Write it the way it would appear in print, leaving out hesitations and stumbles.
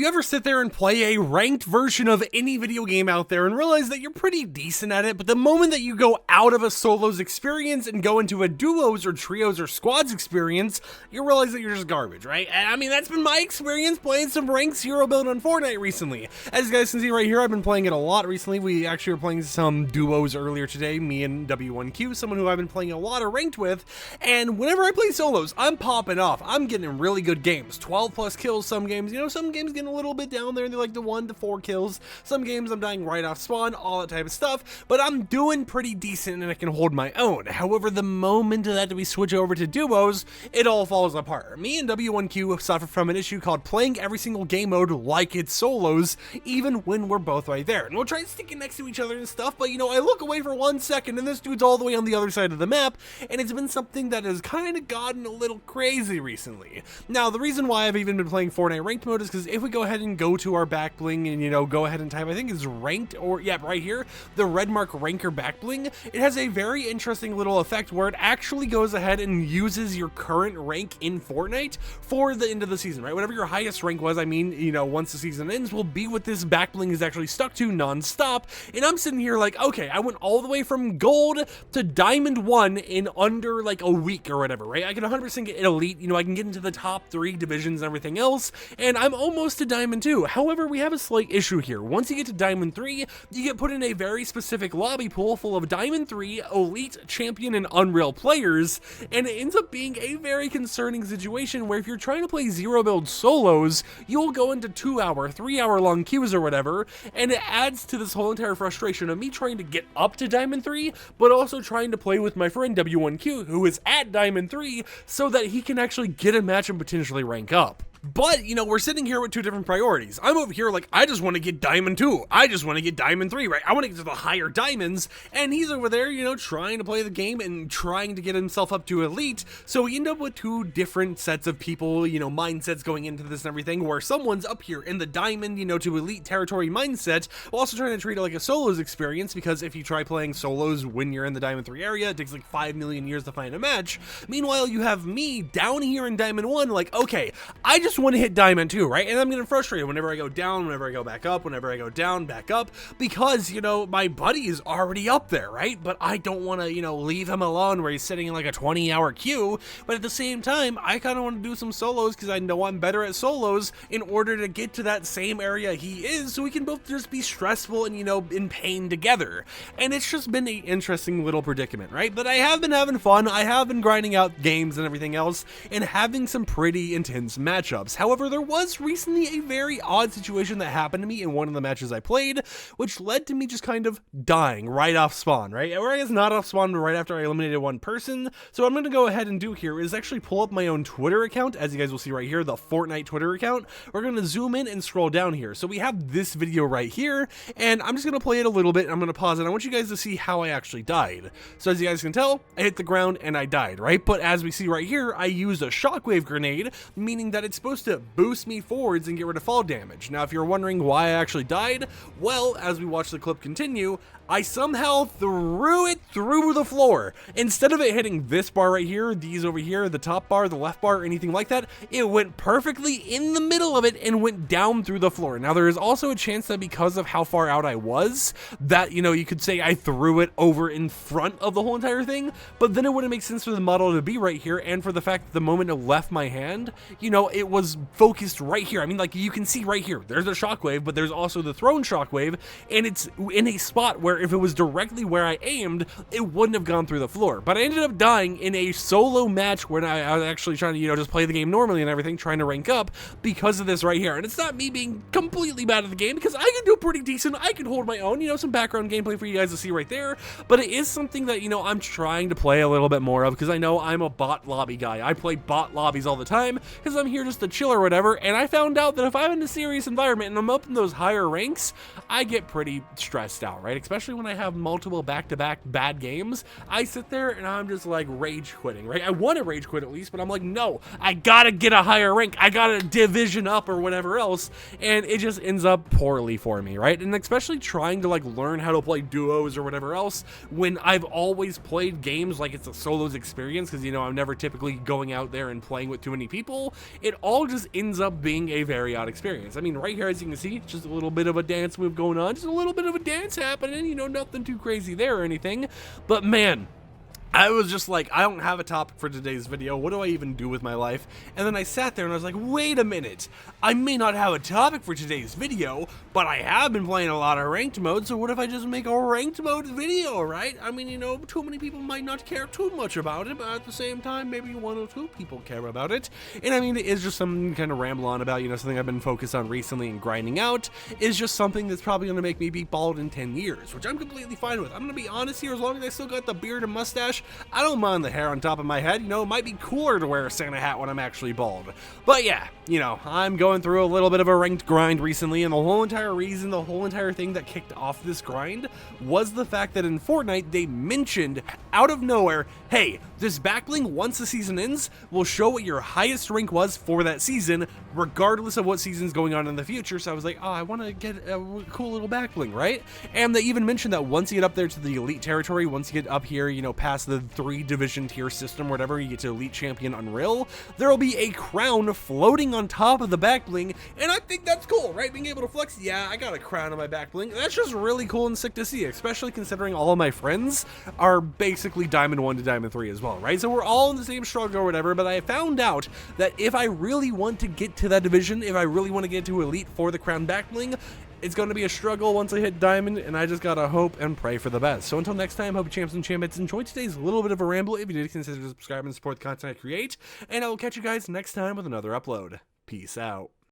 Do you ever sit there and play a ranked version of any video game out there and realize that you're pretty decent at it, but the moment that you go out of a solos experience and go into a duos or trios or squads experience, you realize that you're just garbage, right? And I mean, that's been my experience playing some ranked hero build on Fortnite recently. As you guys can see right here, I've been playing it a lot recently. We actually were playing some duos earlier today, me and W1Q, someone who I've been playing a lot of ranked with, and whenever I play solos, I'm popping off. I'm getting really good games, 12 plus kills some games, some games getting a little bit down there, they're like the 1 to 4 kills, some games I'm dying right off spawn, all that type of stuff, but I'm doing pretty decent and I can hold my own. However, the moment that we switch over to duos, it all falls apart. Me and W1Q suffer from an issue called playing every single game mode like it's solos, even when we're both right there. And we'll try sticking next to each other and stuff, but I look away for 1 second and this dude's all the way on the other side of the map, and it's been something that has kind of gotten a little crazy recently. Now, the reason why I've even been playing Fortnite ranked mode is because if we go ahead and go to our back bling and go ahead and type, I think it's ranked, or yeah, right here, the red mark ranker back bling, it has a very interesting little effect where it actually goes ahead and uses your current rank in Fortnite for the end of the season, right? Whatever your highest rank was, I mean, once the season ends, will be what this back bling is actually stuck to non-stop. And I'm sitting here like, okay, I went all the way from gold to diamond 1 in under like a week or whatever, right? I can 100% get elite, I can get into the top 3 divisions and everything else, and I'm almost to diamond 2. However, we have a slight issue here. Once you get to diamond 3, you get put in a very specific lobby pool full of diamond 3 elite, champion, and unreal players, and it ends up being a very concerning situation where if you're trying to play zero build solos, you'll go into 2-hour, 3-hour long queues or whatever, and it adds to this whole entire frustration of me trying to get up to diamond 3, but also trying to play with my friend W1Q, who is at diamond 3, so that he can actually get a match and potentially rank up. But, we're sitting here with 2 different priorities. I'm over here like, I just want to get diamond 2. I just want to get diamond 3, right? I want to get to the higher diamonds. And he's over there, trying to play the game and trying to get himself up to elite. So we end up with 2 different sets of people, mindsets going into this and everything, where someone's up here in the diamond, to elite territory mindset, while also trying to treat it like a solos experience, because if you try playing solos when you're in the diamond 3 area, it takes like 5 million years to find a match. Meanwhile, you have me down here in diamond 1, like, okay, I just want to hit diamond 2, right? And I'm getting frustrated whenever I go down, whenever I go back up, whenever I go down, back up, because, my buddy is already up there, right? But I don't want to, leave him alone where he's sitting in like a 20-hour queue. But at the same time, I kind of want to do some solos because I know I'm better at solos in order to get to that same area he is, so we can both just be stressful and, in pain together. And it's just been an interesting little predicament, right? But I have been having fun. I have been grinding out games and everything else and having some pretty intense matchups. However, there was recently a very odd situation that happened to me in one of the matches I played, which led to me just kind of dying right off spawn, right? Or I guess not off spawn, but right after I eliminated one person. So what I'm going to go ahead and do here is actually pull up my own Twitter account, as you guys will see right here, the Fortnite Twitter account. We're going to zoom in and scroll down here. So we have this video right here, and I'm just going to play it a little bit. I'm going to pause it. I want you guys to see how I actually died. So as you guys can tell, I hit the ground and I died, right? But as we see right here, I used a shockwave grenade, meaning that it's supposed to boost me forwards and get rid of fall damage. Now, if you're wondering why I actually died, well, as we watch the clip continue, I somehow threw it through the floor. Instead of it hitting this bar right here, these over here, the top bar, the left bar, anything like that, it went perfectly in the middle of it and went down through the floor. Now, there is also a chance that because of how far out I was, that, you could say I threw it over in front of the whole entire thing, but then it wouldn't make sense for the model to be right here, and for the fact that the moment it left my hand, it was focused right here. I mean, like, you can see right here, there's a shockwave, but there's also the thrown shockwave, and it's in a spot where if it was directly where I aimed, it wouldn't have gone through the floor. But I ended up dying in a solo match when I was actually trying to, just play the game normally and everything, trying to rank up because of this right here. And it's not me being completely bad at the game, because I can do pretty decent. I can hold my own, some background gameplay for you guys to see right there. But it is something that, I'm trying to play a little bit more of, because I know I'm a bot lobby guy. I play bot lobbies all the time because I'm here just to chill or whatever. And I found out that if I'm in a serious environment and I'm up in those higher ranks, I get pretty stressed out, right? Especially when I have multiple back-to-back bad games. I sit there and I'm just like rage quitting, right? I want to rage quit at least, but I'm like, no, I gotta get a higher rank. I gotta division up or whatever else. And it just ends up poorly for me, right? And especially trying to like learn how to play duos or whatever else when I've always played games like it's a solos experience, because I'm never typically going out there and playing with too many people. It all all just ends up being a very odd experience. I mean, right here, as you can see, just a little bit of a dance move going on, just a little bit of a dance happening, you know, nothing too crazy there or anything, but man, I was just like, I don't have a topic for today's video. What do I even do with my life? And then I sat there and I was like, wait a minute. I may not have a topic for today's video, but I have been playing a lot of ranked mode, so what if I just make a ranked mode video, right? I mean, you know, too many people might not care too much about it, but at the same time, maybe 1 or 2 people care about it. And I mean, it is just something kind of ramble on about, you know, something I've been focused on recently and grinding out is just something that's probably going to make me be bald in 10 years, which I'm completely fine with. I'm going to be honest here, as long as I still got the beard and mustache, I don't mind the hair on top of my head. You know, it might be cooler to wear a Santa hat when I'm actually bald. But yeah, you know, I'm going through a little bit of a ranked grind recently, and the whole entire thing that kicked off this grind was the fact that in Fortnite, they mentioned out of nowhere, hey, this backlink, once the season ends, will show what your highest rank was for that season, regardless of what season's going on in the future. So I was like, oh, I want to get a cool little backlink, right? And they even mentioned that once you get up there to the elite territory, once you get up here, you know, past the 3 division tier system, whatever, you get to elite champion unreal, there will be a crown floating on top of the back bling, and I think that's cool, right? Being able to flex, yeah, I got a crown on my back bling. That's just really cool and sick to see, especially considering all of my friends are basically Diamond 1 to Diamond 3 as well, right? So we're all in the same struggle or whatever, but I found out that if I really want to get to that division, if I really want to get to elite for the crown back bling, it's going to be a struggle once I hit diamond, and I just gotta hope and pray for the best. So until next time, hope you champs and champions enjoyed today's little bit of a ramble. If you did, consider subscribing and support the content I create, and I will catch you guys next time with another upload. Peace out.